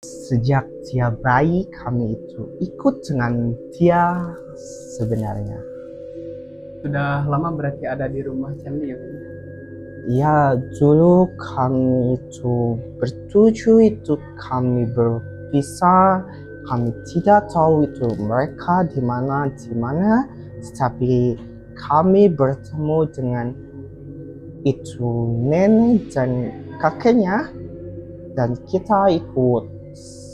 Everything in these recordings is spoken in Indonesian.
Sejak dia bayi, kami itu ikut dengan dia sebenarnya. Sudah lama berarti ada di rumah Candi ya? Ya, dulu kami itu bertujuh itu kami berpisah. Kami tidak tahu itu mereka di mana, tetapi kami bertemu dengan itu nenek dan kakeknya, dan kita ikut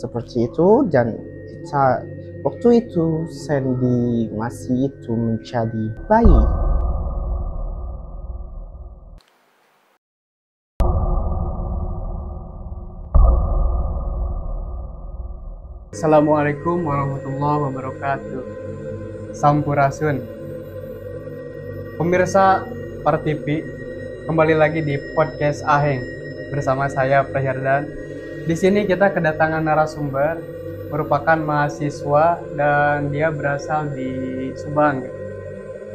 seperti itu. Dan kita waktu itu Sandy masih itu menjadi bayi. Assalamualaikum warahmatullahi wabarakatuh. Sampurasun. Pemirsa Partipi, kembali lagi di podcast Aheng bersama saya Prahyardan. Di sini kita kedatangan narasumber merupakan mahasiswa dan dia berasal di Subang.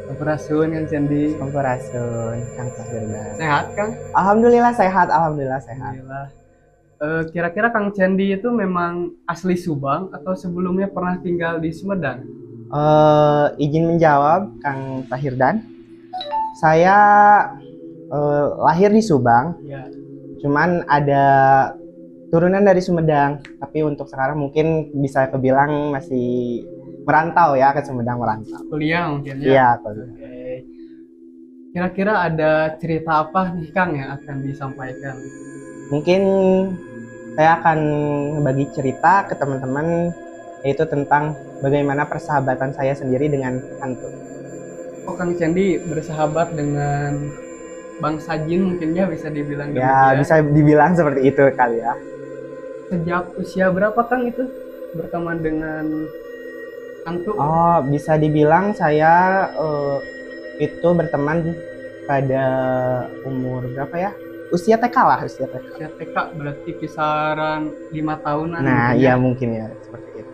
Sampurasun Kang Candi. Sampurasun, Kang Prahyardan. Sehat Kang? Alhamdulillah sehat, alhamdulillah sehat. Alhamdulillah. Kira-kira Kang Candi itu memang asli Subang atau sebelumnya pernah tinggal di Sumedang? Izin menjawab, Kang Prahyardan. Saya lahir di Subang, Ya. cuman ada turunan dari Sumedang. Tapi untuk sekarang mungkin bisa kebilang masih merantau ya, ke Sumedang merantau. Kuliah mungkin ya? Iya, kuliah. Oke. Kira-kira ada cerita apa nih Kang yang akan disampaikan? Mungkin saya akan bagi cerita ke teman-teman, yaitu tentang bagaimana persahabatan saya sendiri dengan hantu. Oh, Kang Candi bersahabat dengan bangsa jin mungkin ya, bisa dibilang Ya, demikian. bisa dibilang seperti itu kali ya. Sejak usia berapa Kang itu berteman dengan hantu? Oh, bisa dibilang saya itu berteman pada umur berapa ya? Usia TK lah, usia TK. Usia TK berarti kisaran 5 tahunan. Nah, mungkin iya ya. mungkin ya seperti itu.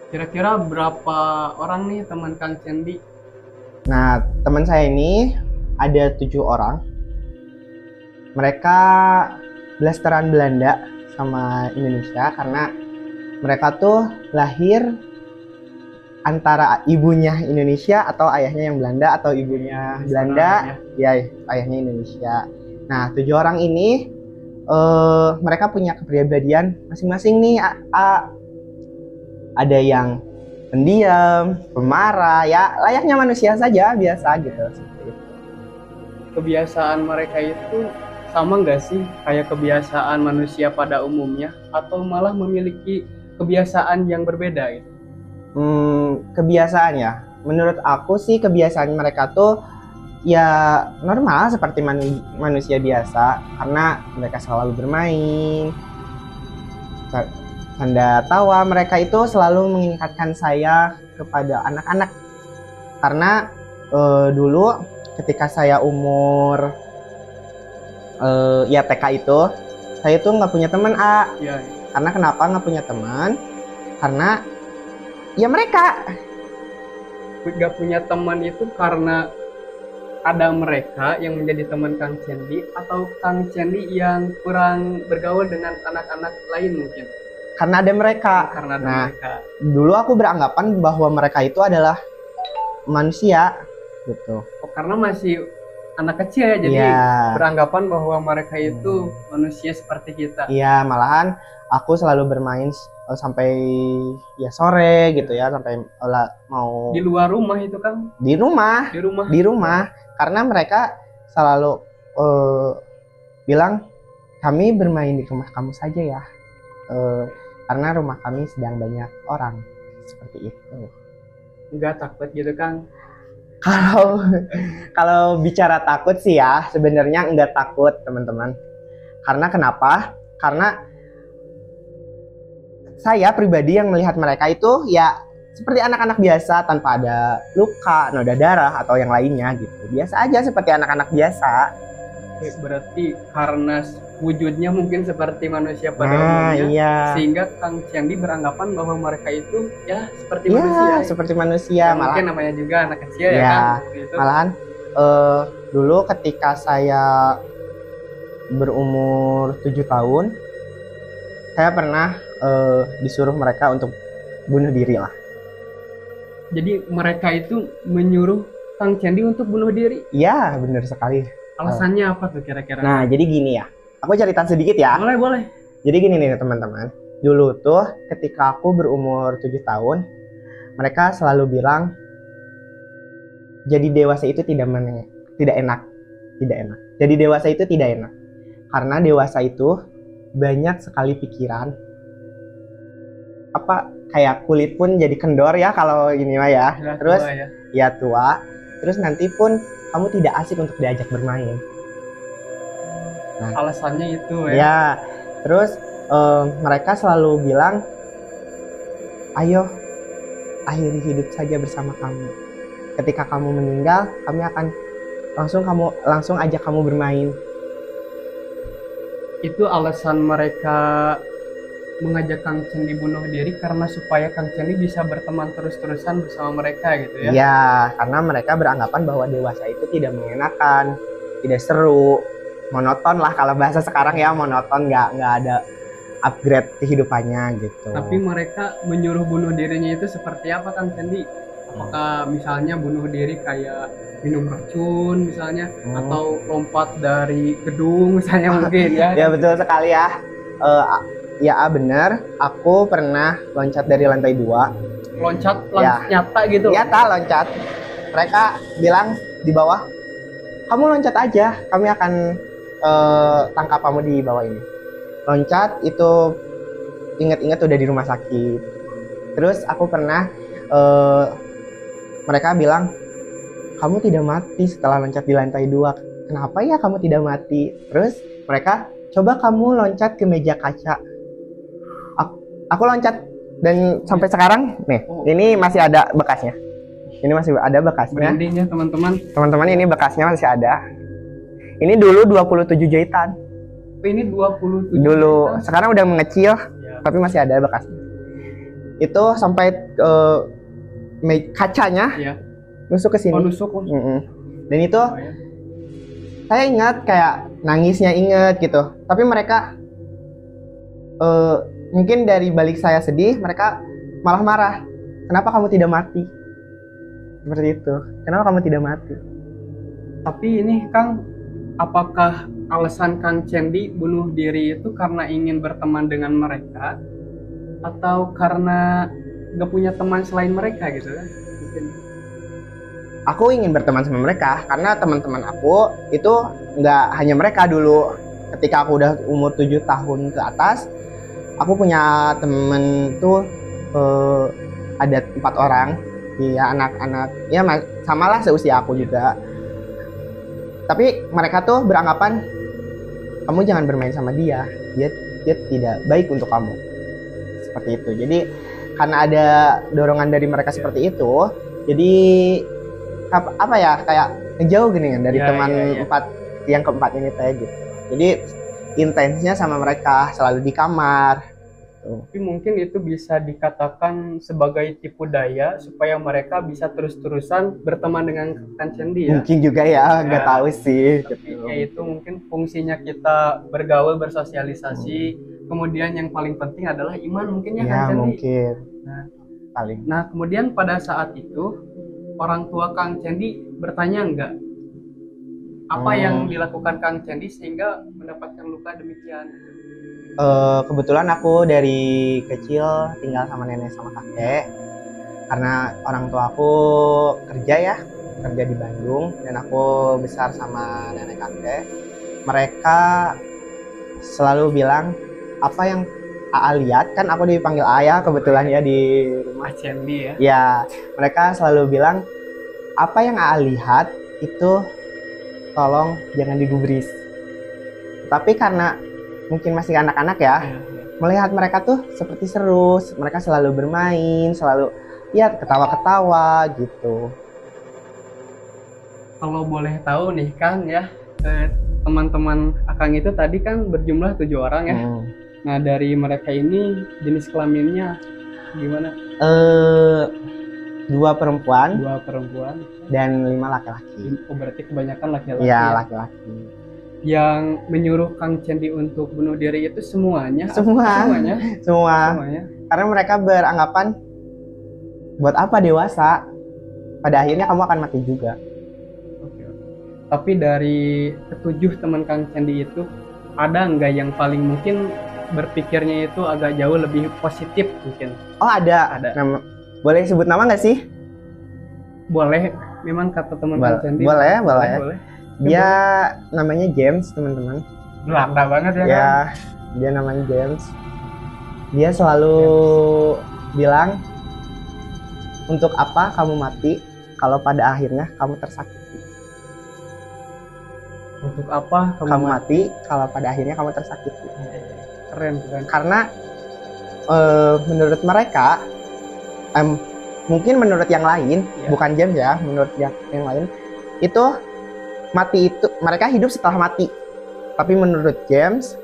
Kira-kira berapa orang nih teman Kang Candi? Nah, teman saya ini ada 7 orang. Mereka blasteran Belanda sama Indonesia, karena mereka tuh lahir antara ibunya Indonesia atau ayahnya yang Belanda, atau ibunya Belanda, ya ayahnya Indonesia. Nah, 7 orang ini mereka punya kepribadian masing-masing nih. Ada yang pendiam, pemarah, ya layaknya manusia saja, biasa gitu. Seperti itu. Kebiasaan mereka itu sama nggak sih kayak kebiasaan manusia pada umumnya, atau malah memiliki kebiasaan yang berbeda gitu? Kebiasaan ya, menurut aku sih kebiasaan mereka tuh ya normal seperti manusia biasa, karena mereka selalu bermain, tanda tawa. Mereka itu selalu mengingatkan saya kepada anak-anak, karena dulu ketika saya umur ya TK itu, saya tuh nggak punya teman, Ya, Karena kenapa nggak punya teman? Karena ya mereka. nggak punya teman itu karena ada mereka yang menjadi teman Kang Candi, atau Kang Candi yang kurang bergaul dengan anak-anak lain mungkin? Karena ada mereka. Karena ada Nah, mereka. dulu aku beranggapan bahwa mereka itu adalah manusia gitu. Oh, karena masih anak kecil ya, jadi Iya. beranggapan bahwa mereka itu manusia seperti kita. Iya, malahan aku selalu bermain sampai ya sore gitu ya, sampai mau Di luar rumah itu Kang? di rumah. Di rumah. Karena mereka selalu bilang, kami bermain di rumah kamu saja ya, karena rumah kami sedang banyak orang, seperti itu. Nggak takut gitu Kang? Kalau bicara takut sih ya, sebenarnya enggak takut teman-teman. Karena kenapa? Karena saya pribadi yang melihat mereka itu ya seperti anak-anak biasa, tanpa ada luka, noda darah, atau yang lainnya gitu. Biasa aja seperti anak-anak biasa. Berarti karena wujudnya mungkin seperti manusia pada Nah, umumnya, iya. sehingga Kang Candi beranggapan bahwa mereka itu ya seperti Ya, manusia. seperti manusia. Ya, mungkin namanya juga anak kecil ya Ya, Kang. Gitu. malahan dulu ketika saya berumur 7 tahun, saya pernah disuruh mereka untuk bunuh diri lah. Jadi mereka itu menyuruh Kang Cendi untuk bunuh diri. Iya, benar sekali. Alasannya apa tuh kira-kira? Nah, jadi gini ya. Aku cerita sedikit ya. Boleh. Jadi gini nih teman-teman. Dulu tuh ketika aku berumur 7 tahun, mereka selalu bilang jadi dewasa itu tidak enak. Jadi dewasa itu tidak enak. Karena dewasa itu banyak sekali pikiran. Kayak kulit pun jadi kendor ya kalau ini mah ya. Terus tua. Terus nanti pun kamu tidak asik untuk diajak bermain. Nah, alasannya itu ya. Ya. Terus mereka selalu bilang, ayo akhiri hidup saja bersama kamu. Ketika kamu meninggal, kami akan langsung ajak kamu bermain. Itu alasan mereka mengajak Kang Cendi bunuh diri karena supaya Kang Cendi bisa berteman terus-terusan bersama mereka gitu ya? Iya, karena mereka beranggapan bahwa dewasa itu tidak mengenakan, tidak seru, monoton lah kalau bahasa sekarang ya, monoton, nggak ada upgrade kehidupannya gitu. Tapi mereka menyuruh bunuh dirinya itu seperti apa Kang Cendi? Apakah misalnya bunuh diri kayak minum racun misalnya, atau lompat dari gedung misalnya mungkin ya? Ya betul sekali ya. Ya benar, aku pernah loncat dari lantai 2. Loncat nyata gitu? Nyata loncat. Mereka bilang di bawah, kamu loncat aja, kami akan tangkap kamu di bawah ini. Loncat itu inget-inget udah di rumah sakit. Terus aku pernah mereka bilang, kamu tidak mati setelah loncat di lantai 2. Kenapa ya kamu tidak mati? Terus mereka, coba kamu loncat ke meja kaca. Aku loncat dan sampai sekarang nih, ini masih ada bekasnya. Ini masih ada bekasnya. Brandingnya teman-teman. Teman-teman, ini bekasnya masih ada. Ini dulu 27 jahitan. Ini 27 dulu jahitan. Sekarang udah mengecil ya. Tapi masih ada bekasnya. Itu sampai kacanya ya. Nusuk ke sini. Nusuk. Dan itu ya. Saya ingat kayak nangisnya inget gitu. Tapi mereka mungkin dari balik saya sedih, mereka malah marah. Kenapa kamu tidak mati? Seperti itu. Kenapa kamu tidak mati? Tapi ini Kang, apakah alasan Kang Cendi bunuh diri itu karena ingin berteman dengan mereka, atau karena gak punya teman selain mereka gitu kan? Mungkin. Aku ingin berteman sama mereka karena teman-teman aku itu nggak hanya mereka dulu. Ketika aku udah umur 7 tahun ke atas, aku punya temen tuh ada 4 orang. Iya, anak-anak ya samalah seusia aku juga. Tapi mereka tuh beranggapan, kamu jangan bermain sama dia tidak baik untuk kamu. Seperti itu. Jadi karena ada dorongan dari mereka seperti itu, jadi apa ya, kayak ngejauh gini kan dari teman yang keempat ini teh gitu. Jadi intensinya sama mereka selalu di kamar. Tapi mungkin itu bisa dikatakan sebagai tipu daya supaya mereka bisa terus-terusan berteman dengan Kang Cendi ya. Mungkin juga ya, nggak tahu sih. Tapi ya itu mungkin fungsinya kita bergaul, bersosialisasi. Kemudian yang paling penting adalah iman mungkin ya Kang Cendi. Mungkin. Nah kemudian pada saat itu orang tua Kang Cendi bertanya enggak apa yang dilakukan Kang Cendi sehingga mendapatkan luka demikian? Kebetulan aku dari kecil tinggal sama nenek sama kakek karena orang tua aku kerja di Bandung, dan aku besar sama nenek kakek. Mereka selalu bilang, apa yang Aa lihat, kan aku dipanggil Ayah kebetulan ya di rumah Cendi ya. Ya, mereka selalu bilang, apa yang Aa lihat itu tolong jangan digubris. Tapi karena mungkin masih anak-anak ya, melihat mereka tuh seperti seru, mereka selalu bermain, selalu ya ketawa-ketawa gitu. Kalau boleh tahu nih Kang ya, teman-teman Akang itu tadi kan berjumlah 7 orang ya. Nah dari mereka ini jenis kelaminnya gimana? 2 perempuan dan 5 laki-laki. Oh, berarti kebanyakan laki-laki. Iya, laki-laki. yang menyuruh Kang Cendi untuk bunuh diri itu semuanya? Semuanya. Semuanya. Karena mereka beranggapan buat apa dewasa? Pada akhirnya kamu akan mati juga. Oke. Tapi dari ketujuh teman Kang Cendi itu, ada nggak yang paling mungkin berpikirnya itu agak jauh lebih positif mungkin? Oh ada. Boleh sebut nama nggak sih? Boleh. Memang kata teman Kang Cendi. Boleh. Dia boleh. namanya James, teman-teman. Belanda banget ya, Ya, kan? dia namanya James. Dia selalu bilang, untuk apa kamu mati kalau pada akhirnya kamu tersakiti? Untuk apa kamu mati kalau pada akhirnya kamu tersakiti? Keren. Karena menurut mereka, mungkin menurut yang lain, bukan James ya, menurut yang lain, itu mati itu mereka hidup setelah mati. Tapi menurut James,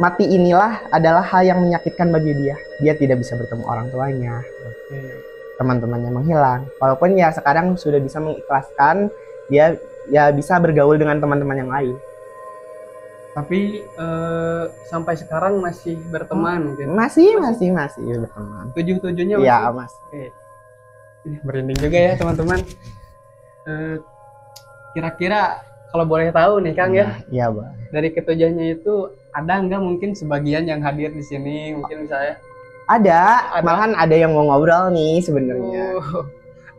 mati inilah adalah hal yang menyakitkan bagi dia. Dia tidak bisa bertemu orang tuanya, teman-temannya menghilang. Walaupun ya sekarang sudah bisa mengikhlaskan, dia ya bisa bergaul dengan teman-teman yang lain. Tapi sampai sekarang masih berteman gitu. Masih berteman. Tujuh-tujuhnya masih? Ya, Mas. Oke. Merinding juga ya, teman-teman. Kira-kira kalau boleh tahu nih, Kang, ya? Iya, Bang. Dari ketujuhnya itu ada nggak mungkin sebagian yang hadir di sini, mungkin misalnya? Ada. Malahan ada yang mau ngobrol nih sebenarnya.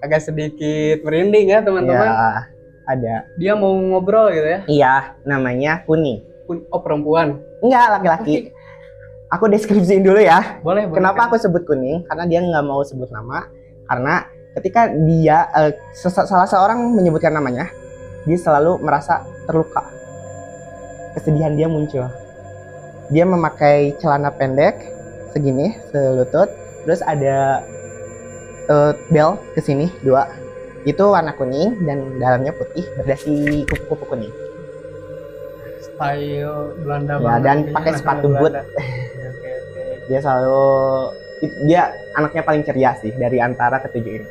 Agak sedikit merinding ya, teman-teman. Ya, ada. Dia mau ngobrol gitu ya? Iya, namanya Kuning. Oh, perempuan? Enggak, laki-laki. Aku deskripsiin dulu ya. Boleh. Kenapa aku sebut Kuning? Karena dia nggak mau sebut nama. Karena ketika dia salah seorang menyebutkan namanya, dia selalu merasa terluka. Kesedihan dia muncul. Dia memakai celana pendek segini, selutut, terus ada bel kesini 2. Itu warna kuning dan dalamnya putih, berdasi kupu-kupu kuning. Style Belanda ya, dan pakai sepatu boot. Oke. Dia anaknya paling ceria sih dari antara ketujuh ini.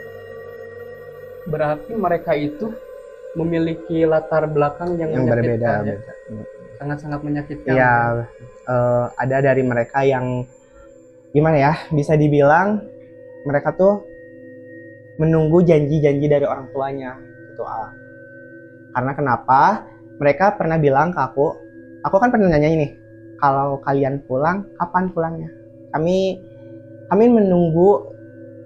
Berarti mereka itu memiliki latar belakang yang berbeda. Ya? Sangat-sangat menyakitkan. Iya, ada dari mereka yang gimana ya, bisa dibilang mereka tuh menunggu janji-janji dari orang tuanya gitu. Karena kenapa? Mereka pernah bilang ke aku kan pernah nanya ini, kalau kalian pulang, kapan pulangnya? Kami menunggu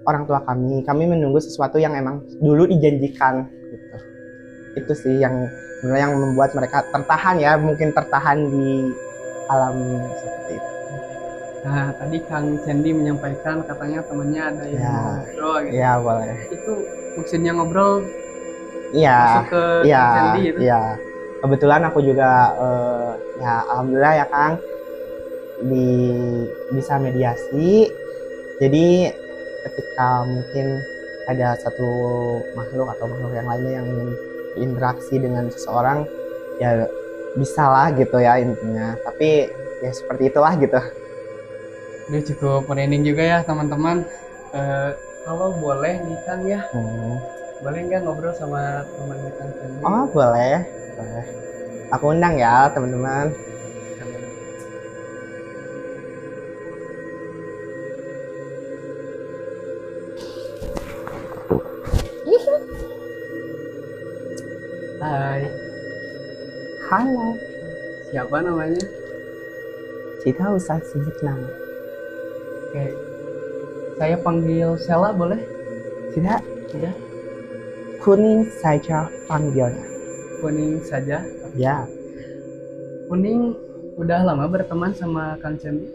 orang tua kami menunggu sesuatu yang emang dulu dijanjikan gitu. Itu sih yang sebenarnya yang membuat mereka tertahan ya, mungkin tertahan di alam seperti itu. Nah, tadi Kang Cendi menyampaikan katanya temannya ada yang ngobrol gitu. Iya, boleh. Itu maksudnya ngobrol masuk ke Kang Cendi gitu. Iya. Kebetulan aku juga ya alhamdulillah ya Kang bisa mediasi. Jadi ketika mungkin ada satu makhluk atau makhluk yang lainnya yang ingin berinteraksi dengan seseorang, ya bisalah gitu ya intinya. Tapi ya seperti itulah gitu. Ini cukup merinding juga ya teman-teman. Kalau boleh nih Kang ya, boleh nggak ngobrol sama teman Kang Cendi? Oh boleh. Aku undang ya teman-teman. Hai. Halo. Siapa namanya? Tidak usah sebut nama. Oke. Saya panggil Sela boleh? Tidak. Kuning saja panggilnya. Kuning saja? Ya. Kuning udah lama berteman sama Kang Cendi?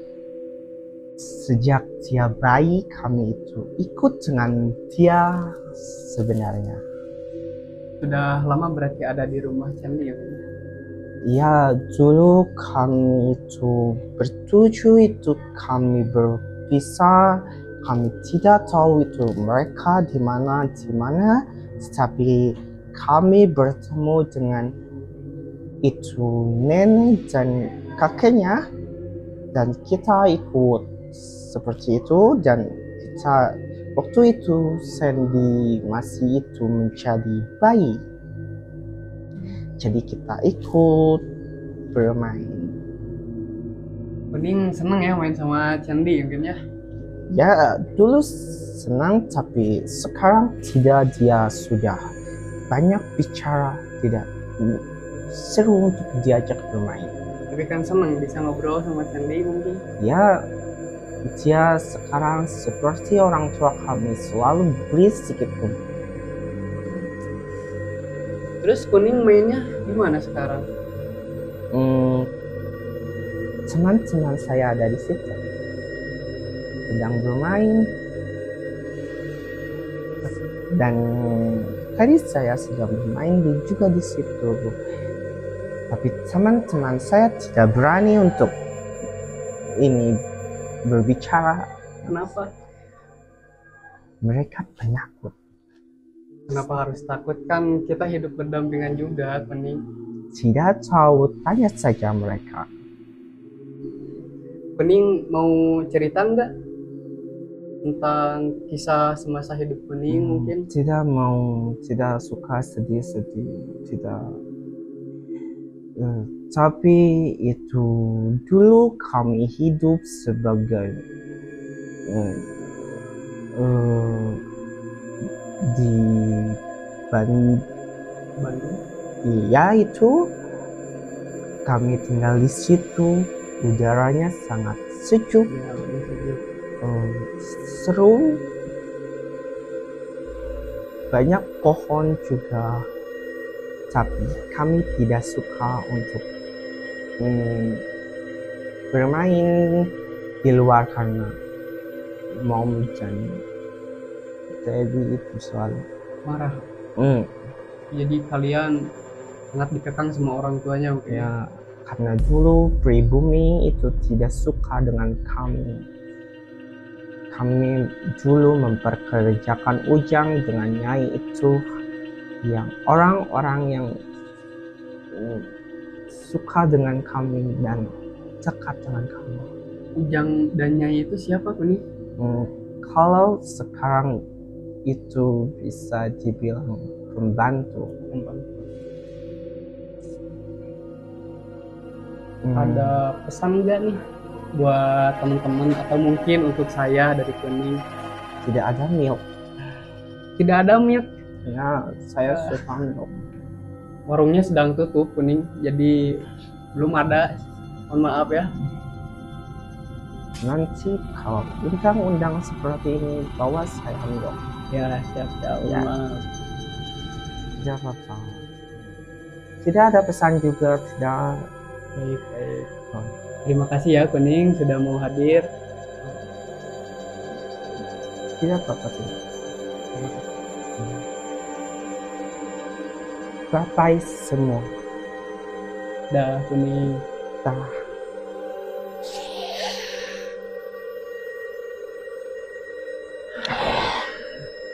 Sejak dia bayi kami itu ikut dengan dia sebenarnya. Sudah lama berarti ada di rumah Cendi ya? Ya, dulu kami itu bertujuh itu kami berpisah. Kami tidak tahu itu mereka di mana, tetapi kami bertemu dengan itu nenek dan kakeknya, dan kita ikut seperti itu. Dan kita waktu itu Sandy masih itu menjadi bayi. jadi kita ikut bermain. Kuning seneng ya main sama Candi mungkin ya. Ya dulu senang, tapi sekarang tidak. Dia sudah banyak bicara, tidak seru untuk diajak bermain. Tapi kan seneng bisa ngobrol sama Candi mungkin. Ya, dia sekarang seperti orang tua kami, selalu berisik itu. Terus Kuning mainnya gimana sekarang? Teman-teman saya ada di situ, sedang bermain. Dan tadi saya sedang bermain juga di situ. Tapi teman-teman saya tidak berani untuk ini berbicara. Kenapa? Mereka penakut. Kenapa harus takut? Kan kita hidup berdampingan juga, Kuning. Tidak tahu, tanya saja mereka. Kuning mau cerita nggak tentang kisah semasa hidup Kuning mungkin? Tidak mau, tidak suka sedih-sedih, tidak. Tapi itu dulu kami hidup sebagai di Bandung. Iya, itu kami tinggal di situ, udaranya sangat sejuk, seru, banyak pohon juga. Tapi kami tidak suka untuk bermain di luar karena mau hujan. Jadi itu selalu Marah. Jadi kalian sangat dikekang sama orang tuanya mungkin. ya, karena dulu pribumi itu tidak suka dengan kami. Kami dulu memperkerjakan Ujang dengan Nyai itu, yang orang-orang yang suka dengan kami dan dekat dengan kami. Ujang dan Nyai itu siapa Kuning? Kalau sekarang itu bisa dibilang pembantu. Ada pesan nggak nih buat teman-teman atau mungkin untuk saya dari Kuning? Tidak ada milk. Tidak ada milk. Ya, saya suka milk. Warungnya sedang tutup Kuning, jadi belum ada. Mohon maaf ya. Nanti kalau undang-undang seperti ini, bawa saya milk. Ya siap Ya. maaf. Tidak apa-apa. Tidak ada pesan juga, tidak. Baik. Terima kasih ya Kuning sudah mau hadir. Tidak apa-apa, tidak. Bye-bye semua. Dah Kuning. Dah.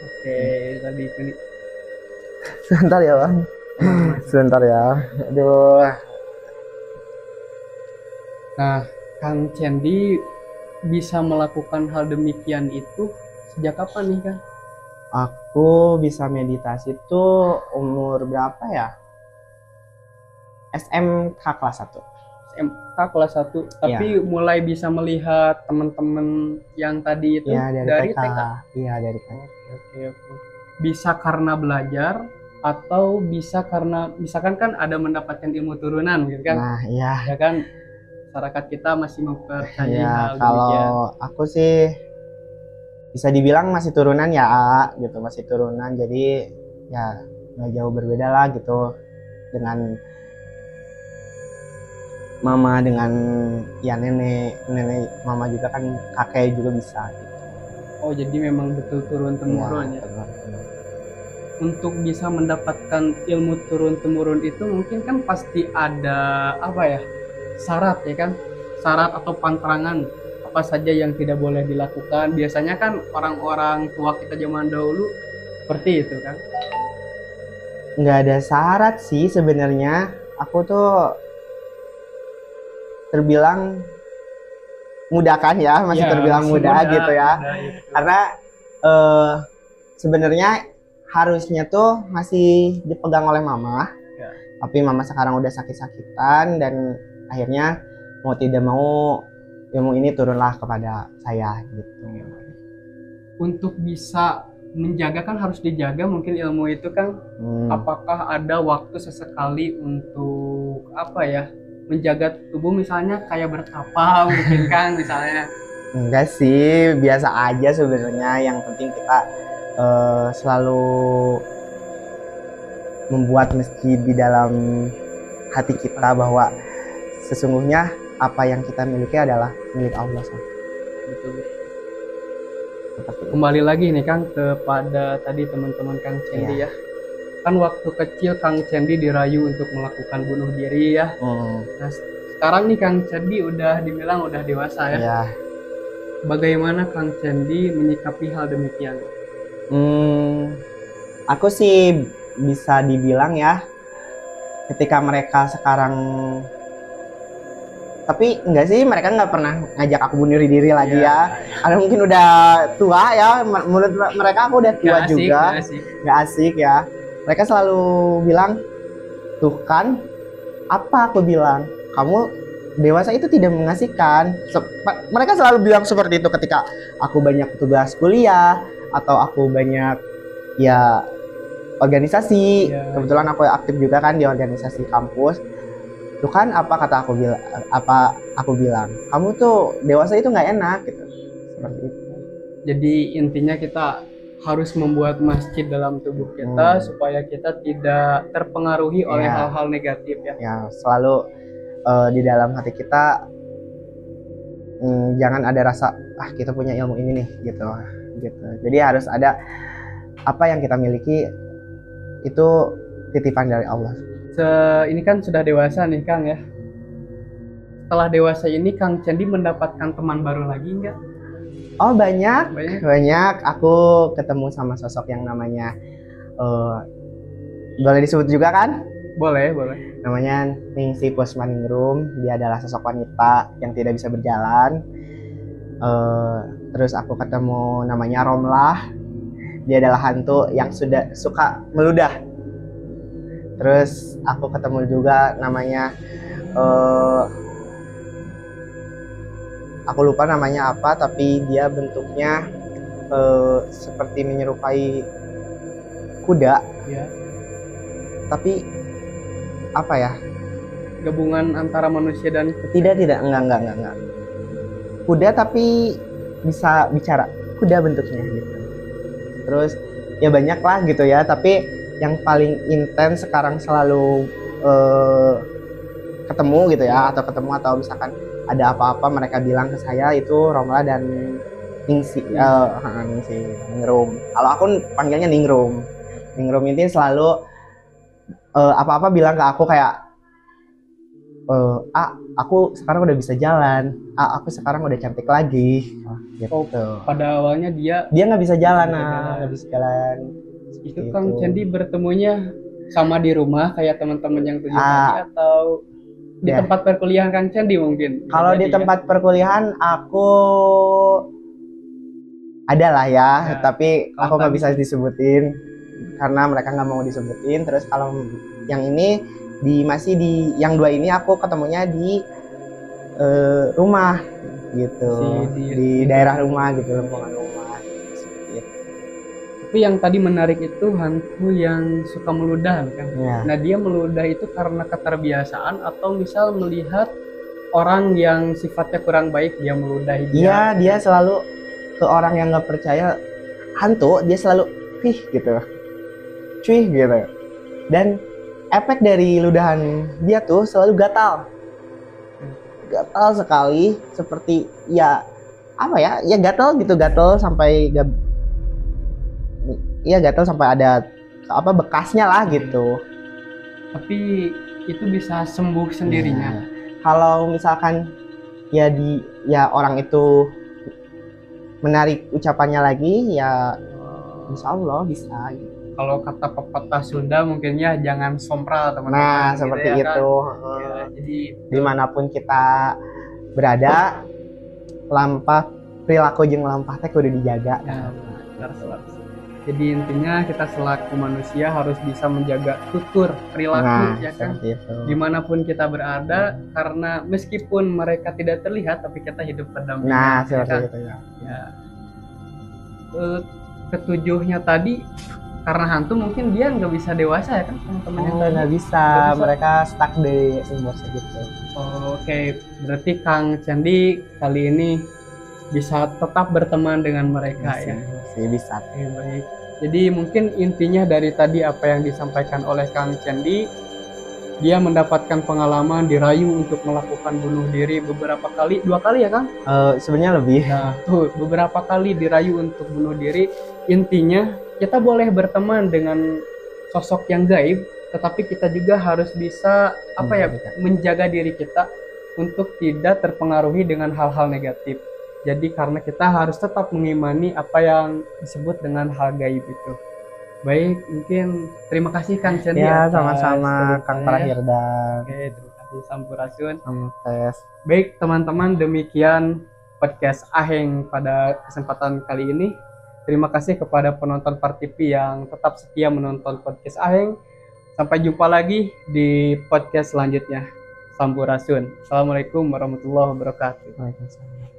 Oke, tadi Kuning. Sebentar ya, Bang. Sebentar ya. Aduh. Nah, Kang Cendi bisa melakukan hal demikian itu sejak kapan nih Kang? Aku bisa meditasi itu umur berapa ya? SMK kelas 1. SMK kelas 1, tapi mulai bisa melihat teman-teman yang tadi itu Ya, dari TK. Iya, dari TK. Oke. Bisa karena belajar atau bisa karena misalkan kan ada mendapatkan ilmu turunan gitu kan? Nah, iya. Ya kan masyarakat kita masih mempercayai Ya, hal kalau demikian. aku sih bisa dibilang masih turunan ya, gitu, masih turunan. Jadi ya nggak jauh berbeda lah gitu dengan mama, dengan ya nenek mama juga kan, kakek juga bisa gitu. Oh, jadi memang betul turun temurun ya. Untuk bisa mendapatkan ilmu turun temurun itu mungkin kan pasti ada apa ya? Syarat ya kan? Syarat atau pantangan apa saja yang tidak boleh dilakukan. Biasanya kan orang-orang tua kita zaman dahulu seperti itu kan. Nggak ada syarat sih sebenarnya. Aku tuh terbilang muda kan ya, masih terbilang muda gitu ya. Gitu. Karena sebenarnya harusnya tuh masih dipegang oleh mama. Ya. Tapi mama sekarang udah sakit-sakitan dan akhirnya mau tidak mau ilmu ini turunlah kepada saya gitu. Untuk bisa menjaga kan harus dijaga mungkin ilmu itu kan. Apakah ada waktu sesekali untuk apa ya, menjaga tubuh misalnya kayak bertapa mungkin kan misalnya? Enggak sih, biasa aja sebenarnya. Yang penting kita selalu membuat masjid di dalam hati kita bahwa sesungguhnya apa yang kita miliki adalah milik Allah. Betul. Kembali lagi nih Kang kepada tadi teman-teman Kang Cendi ya. Kan waktu kecil Kang Cendi dirayu untuk melakukan bunuh diri ya. Nah sekarang nih Kang Cendi udah dibilang udah dewasa ya. Iya. Bagaimana Kang Cendi menyikapi hal demikian? Aku sih bisa dibilang ya, ketika mereka sekarang, tapi enggak sih, mereka nggak pernah ngajak aku bunuh diri lagi ya. Karena mungkin udah tua ya, menurut mereka aku udah tua juga, nggak asik ya. Mereka selalu bilang, tuh kan, apa aku bilang, kamu dewasa itu tidak mengasihkan. Mereka selalu bilang seperti itu ketika aku banyak tugas kuliah atau aku banyak ya organisasi. Kebetulan aku aktif juga kan di organisasi kampus. Tuh kan apa kata aku bilang, kamu tuh dewasa itu nggak enak gitu, seperti itu. Jadi intinya kita harus membuat masjid dalam tubuh kita supaya kita tidak terpengaruhi oleh hal-hal negatif ya. Ya selalu di dalam hati kita jangan ada rasa kita punya ilmu ini nih gitu. Jadi harus ada apa yang kita miliki itu titipan dari Allah. Ini kan sudah dewasa nih Kang ya. Setelah dewasa ini Kang Cendi mendapatkan teman baru lagi nggak? Oh banyak. Aku ketemu sama sosok yang namanya boleh disebut juga kan? Boleh. Namanya Ningsi Pusmaningrum. Dia adalah sosok wanita yang tidak bisa berjalan. Terus aku ketemu namanya Romlah. Dia adalah hantu yang sudah suka meludah. Terus aku ketemu juga namanya aku lupa namanya apa, tapi dia bentuknya seperti menyerupai kuda ya. Tapi apa ya, gabungan antara manusia dan tidak enggak kuda tapi bisa bicara, kuda bentuknya gitu. Terus ya banyak lah gitu ya, tapi yang paling intens sekarang selalu ketemu gitu ya, atau misalkan ada apa-apa mereka bilang ke saya itu Romla dan Ningsi, Ningrum. Kalau aku panggilnya Ningrum. Ningrum ini selalu apa-apa bilang ke aku kayak aku sekarang udah bisa jalan, aku sekarang udah cantik lagi gitu. Pada awalnya dia nggak bisa jalan, nggak bisa jalan. Itu Kang Cendi bertemunya sama di rumah kayak teman-teman yang tujuh tadi atau di tempat perkuliahan Kang Cendi mungkin? Kalau di tempat perkuliahan aku ada lah ya, tapi aku nggak bisa disebutin karena mereka nggak mau disebutin. Terus kalau yang ini masih di yang dua ini aku ketemunya di rumah gitu, di daerah rumah gitu, lingkungan rumah. Tapi yang tadi menarik itu hantu yang suka meludah kan. Nah dia meludah itu karena keterbiasaan atau misal melihat orang yang sifatnya kurang baik dia meludahi dia. Dia selalu ke orang yang nggak percaya hantu, dia selalu cuih gitu. Dan efek dari ludahan dia tuh selalu gatal sekali, seperti ya apa ya gatal sampai gatal sampai ada apa bekasnya lah gitu. Tapi itu bisa sembuh sendirinya. Kalau misalkan orang itu menarik ucapannya lagi ya insya Allah bisa gitu. Kalau kata pepatah Sunda mungkinnya jangan sompral teman-teman. Nah seperti gitu itu kan? Ya, jadi dimanapun kita berada, perilaku jeung lampah teh kudu dijaga. Ya, benar. Jadi intinya kita selaku manusia harus bisa menjaga tutur perilaku, ya kan? seperti itu. Dimanapun kita berada, karena meskipun mereka tidak terlihat, tapi kita hidup berdampingan. Nah, ya seperti kan? itu ya. Ya. Ketujuhnya tadi karena hantu mungkin dia nggak bisa dewasa ya kan teman-teman yang tadi? Nggak bisa. Nggak bisa. Mereka stuck di umur segitu. Oke, berarti Kang Candi kali ini bisa tetap berteman dengan mereka ya. Masih bisa. Oke, baik. Jadi mungkin intinya dari tadi apa yang disampaikan oleh Kang Candi, dia mendapatkan pengalaman dirayu untuk melakukan bunuh diri beberapa kali, 2 kali ya Kang? Sebenarnya lebih. Nah, tuh beberapa kali dirayu untuk bunuh diri. Intinya kita boleh berteman dengan sosok yang gaib, tetapi kita juga harus bisa menjaga diri kita untuk tidak terpengaruhi dengan hal-hal negatif. Jadi karena kita harus tetap mengimani apa yang disebut dengan hal gaib itu. Baik, mungkin terima kasih Kang Candi. Ya, sama-sama Kang Prahirdan. Oke, terima kasih Sampurasun. Tes. Baik teman-teman, demikian podcast Aheng pada kesempatan kali ini. Terima kasih kepada penonton Partipi yang tetap setia menonton podcast Aheng. Sampai jumpa lagi di podcast selanjutnya. Sampurasun. Assalamualaikum warahmatullahi wabarakatuh. Waalaikumsalam.